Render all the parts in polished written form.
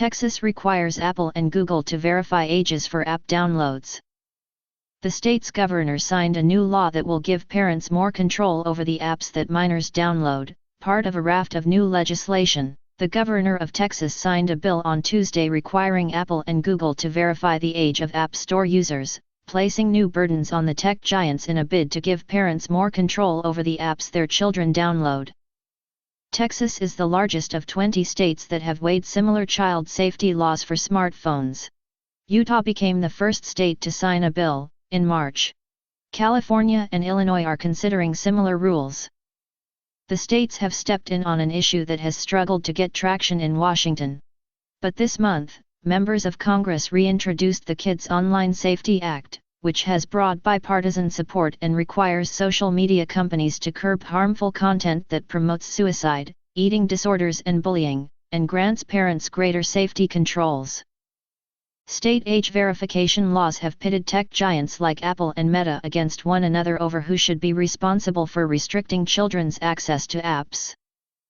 Texas requires Apple and Google to verify ages for app downloads. The state's governor signed a new law that will give parents more control over the apps that minors download, part of a raft of new legislation. The governor of Texas signed a bill on Tuesday requiring Apple and Google to verify the age of App Store users, placing new burdens on the tech giants in a bid to give parents more control over the apps their children download. Texas is the largest of 20 states that have weighed similar child safety laws for smartphones. Utah became the first state to sign a bill, in March. California and Illinois are considering similar rules. The states have stepped in on an issue that has struggled to get traction in Washington. But this month, members of Congress reintroduced the Kids Online Safety Act, which has broad bipartisan support and requires social media companies to curb harmful content that promotes suicide, eating disorders and bullying, and grants parents greater safety controls. State age verification laws have pitted tech giants like Apple and Meta against one another over who should be responsible for restricting children's access to apps.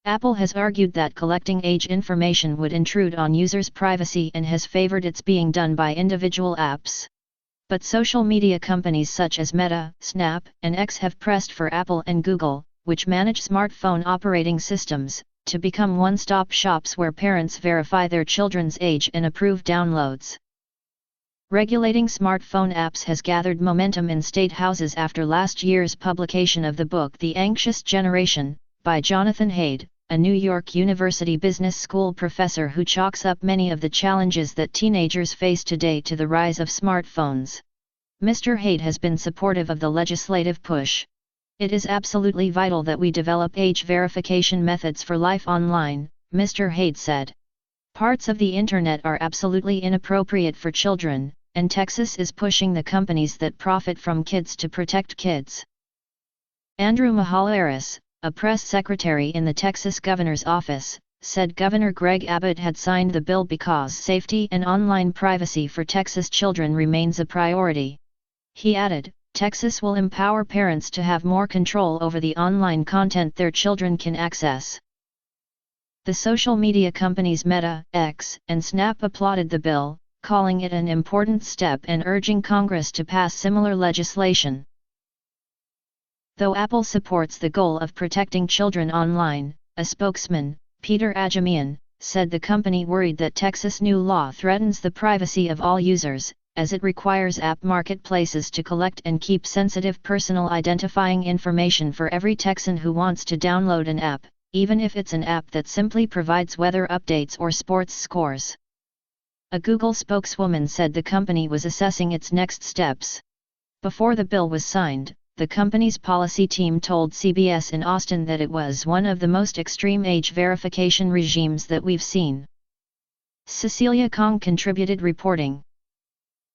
Apple has argued that collecting age information would intrude on users' privacy and has favored its being done by individual apps. But social media companies such as Meta, Snap, and X have pressed for Apple and Google, which manage smartphone operating systems, to become one-stop shops where parents verify their children's age and approve downloads. Regulating smartphone apps has gathered momentum in state houses after last year's publication of the book The Anxious Generation, by Jonathan Haidt, a New York University Business School professor who chalks up many of the challenges that teenagers face today to the rise of smartphones. Mr. Haidt has been supportive of the legislative push. It is absolutely vital that we develop age verification methods for life online, Mr. Haidt said. Parts of the internet are absolutely inappropriate for children, and Texas is pushing the companies that profit from kids to protect kids. Andrew Mahalaris, a press secretary in the Texas governor's office, said Governor Greg Abbott had signed the bill because safety and online privacy for Texas children remains a priority. He added, Texas will empower parents to have more control over the online content their children can access. The social media companies Meta, X, and Snap applauded the bill, calling it an important step and urging Congress to pass similar legislation. Though Apple supports the goal of protecting children online, a spokesman, Peter Ajamian, said the company worried that Texas' new law threatens the privacy of all users, as it requires app marketplaces to collect and keep sensitive personal identifying information for every Texan who wants to download an app, even if it's an app that simply provides weather updates or sports scores. A Google spokeswoman said the company was assessing its next steps. Before the bill was signed, the company's policy team told CBS in Austin that it was one of the most extreme age verification regimes that we've seen. Cecilia Kong contributed reporting.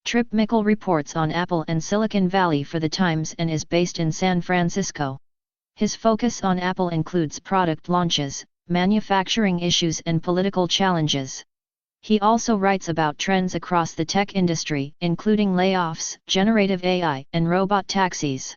Trip Mickle reports on Apple and Silicon Valley for The Times and is based in San Francisco. His focus on Apple includes product launches, manufacturing issues and political challenges. He also writes about trends across the tech industry, including layoffs, generative AI, and robot taxis.